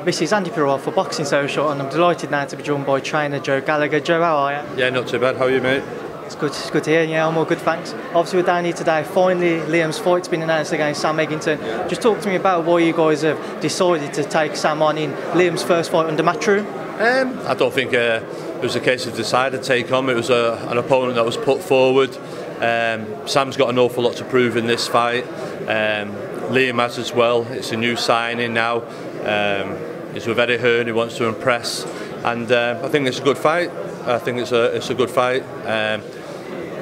This is Andi for Boxing Social, and I'm delighted now to be joined by trainer Joe Gallagher. Joe, how are you? Yeah, not too bad. How are you, mate? It's good to hear. Yeah, I'm all good, thanks. Obviously, we're down here today. Finally, Liam's fight's been announced against Sam Eggington. Just talk to me about why you guys have decided to take Sam on in Liam's first fight under Matchroom. I don't think it was a case of decided to take on. It was an opponent that was put forward. Sam's got an awful lot to prove in this fight. Liam has as well. It's a new signing now. He's with Eddie Hearn, who wants to impress, and I think it's a good fight. I think it's a good fight.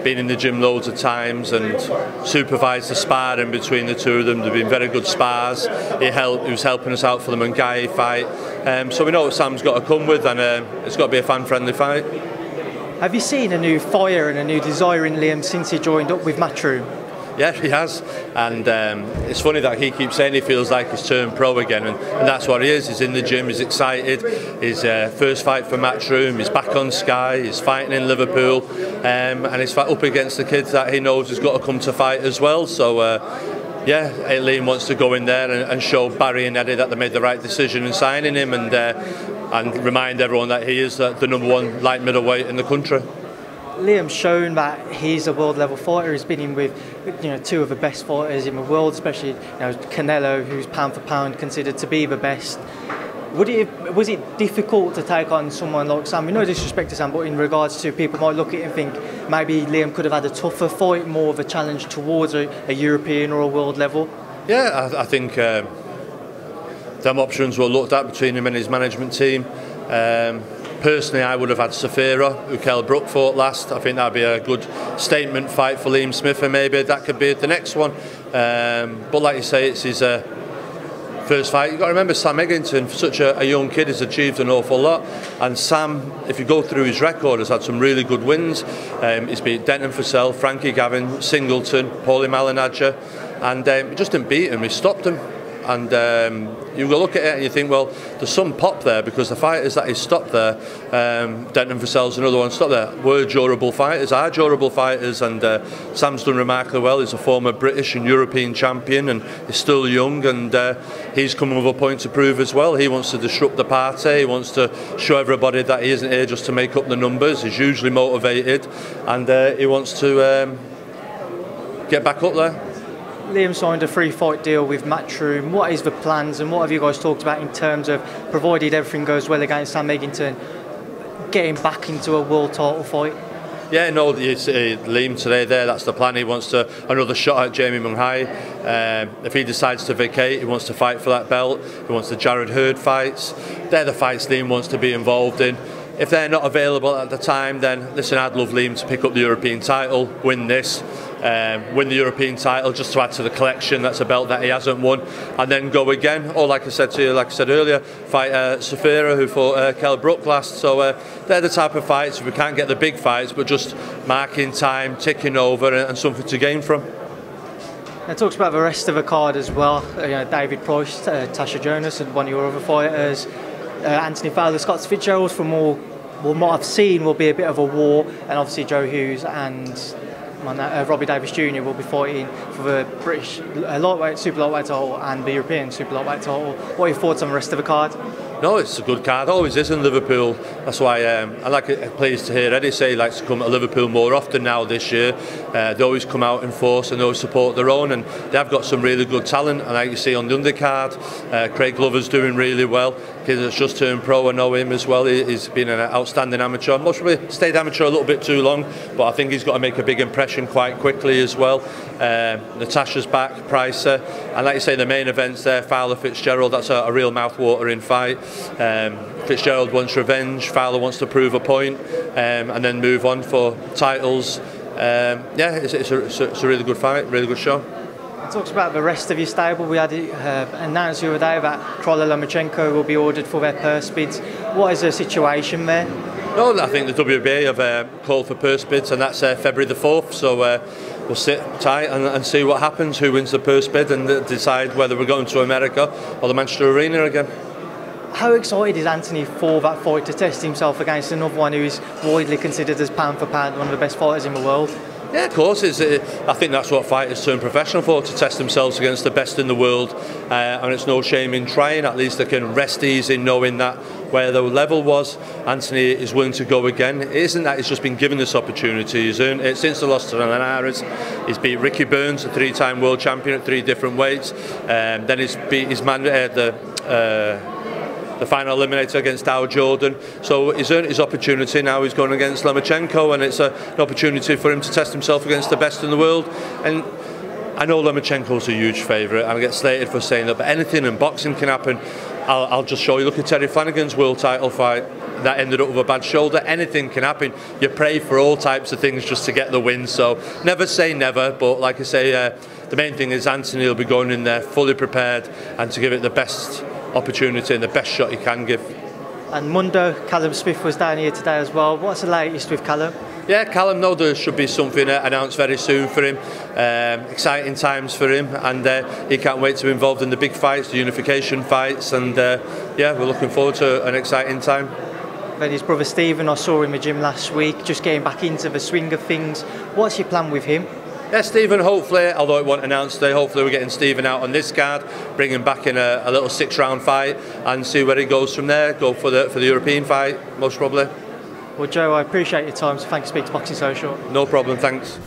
Been in the gym loads of times and supervised the sparring between the two of them. They've been very good spars. He was helping us out for the Munguia fight. So we know what Sam's got to come with, and it's got to be a fan-friendly fight. Have you seen a new fire and a new desire in Liam since he joined up with Matchroom? Yeah, he has, and it's funny that he keeps saying he feels like he's turned pro again, and that's what he is. He's in the gym, he's excited. His first fight for Matchroom, he's back on Sky, he's fighting in Liverpool, and he's up against the kids that he knows has got to come to fight as well. So yeah, Liam wants to go in there and show Barry and Eddie that they made the right decision in signing him, and remind everyone that he is the #1 light middleweight in the country. Liam's shown that he's a world level fighter. He's been in with two of the best fighters in the world, especially Canelo, who's pound for pound considered to be the best. Was it difficult to take on someone like Sam? No disrespect to Sam, but in regards to people might look at it and think maybe Liam could have had a tougher fight, more of a challenge towards a European or a world level? Yeah, I think them options were looked at between him and his management team. Personally, I would have had Safira, who Kell Brook fought last. I think that'd be a good statement fight for Liam Smith, and maybe that could be the next one. But like you say, it's his first fight. You've got to remember, Sam Eggington, for such a young kid, has achieved an awful lot. And Sam, if you go through his record, has had some really good wins. He's beat Denton Fussell, Frankie Gavin, Singleton, Paulie Malignaggia, and he just didn't beat him. He stopped him. And you look at it and you think, well, there's some pop there, because the fighters that he stopped there, Denton Fussell's another one stopped there, were durable fighters, are durable fighters, and Sam's done remarkably well. He's a former British and European champion, and he's still young, and he's coming with a point to prove as well. He wants to disrupt the party, he wants to show everybody that he isn't here just to make up the numbers. He's hugely motivated, and he wants to get back up there. Liam signed a 3-fight deal with Matchroom. What is the plans, and what have you guys talked about in terms of, provided everything goes well against Sam Eggington, getting back into a world title fight? Yeah, no, Liam today there, that's the plan. He wants another shot at Jaime Munguia. If he decides to vacate, he wants to fight for that belt. He wants the Jared Hurd fights. They're the fights Liam wants to be involved in. If they're not available at the time, then listen, I'd love Liam to pick up the European title, win this, win the European title just to add to the collection. That's a belt that he hasn't won, and then go again. Or like I said to you, like I said earlier, fight Safira, who fought Kell Brook last. So they're the type of fights, if we can't get the big fights, but just marking time, ticking over, and something to gain from. It talks about the rest of the card as well. David Price, Tasha Jonas, and one of your other fighters. Anthony Fowler, Scott Fitzgerald, from all what I've seen, will be a bit of a war, and obviously Joe Hughes and Robbie Davis Jr. will be fighting for the British lightweight, super lightweight title, and the European super lightweight title. What are your thoughts on the rest of the card? No, it's a good card, always is in Liverpool. That's why I'm pleased to hear Eddie say he likes to come to Liverpool more often now this year. They always come out in force and they always support their own, and they have got some really good talent. And like you see on the undercard, Craig Glover's doing really well. Kid that's just turned pro, I know him as well. He's been an outstanding amateur. Most probably stayed amateur a little bit too long, but I think he's got to make a big impression quite quickly as well. Natasha's back, Pricer, and like you say, the main events there, Fowler Fitzgerald, that's a real mouth-watering fight. Fitzgerald wants revenge, Fowler wants to prove a point, and then move on for titles. Yeah, it's a really good fight, really good show. Talks about the rest of your stable. We had it announced the other day that Crolla Lomachenko will be ordered for their purse bids. What is the situation there? No, I think the WBA have called for purse bids, and that's February the 4th, so we'll sit tight and see what happens, who wins the purse bid, and decide whether we're going to America or the Manchester Arena again. How excited is Anthony for that fight, to test himself against another one who is widely considered as pound for pound one of the best fighters in the world? Yeah, of course. I think that's what fighters turn professional for, to test themselves against the best in the world, and it's no shame in trying. At least they can rest easy knowing that where the level was, Anthony is willing to go again. It isn't that he's just been given this opportunity. He's earned it since the loss to Linares. He's beat Ricky Burns, a 3-time world champion at 3 different weights. Then he's beat his man the final eliminator against Dow Jordan. So he's earned his opportunity. Now he's going against Lomachenko, and it's an opportunity for him to test himself against the best in the world. And I know Lomachenko's a huge favourite, and I get slated for saying that, but anything in boxing can happen. I'll just show you. Look at Terry Flanagan's world title fight that ended up with a bad shoulder. Anything can happen. You pray for all types of things just to get the win. So never say never, but like I say, the main thing is Anthony will be going in there fully prepared and to give it the best opportunity and the best shot he can give. And Mundo, Callum Smith was down here today as well. What's the latest with Callum? Yeah, Callum, no, there should be something announced very soon for him. Exciting times for him, and he can't wait to be involved in the big fights, the unification fights, and yeah, we're looking forward to an exciting time. Then his brother Stephen, I saw him in the gym last week, just getting back into the swing of things. What's your plan with him? Yeah, Stephen, hopefully, although it wasn't announced today, hopefully we're getting Stephen out on this card, bring him back in a little 6-round fight and see where he goes from there, go for the European fight, most probably. Well, Joe, I appreciate your time, so thanks for speaking to Boxing Social. No problem, thanks.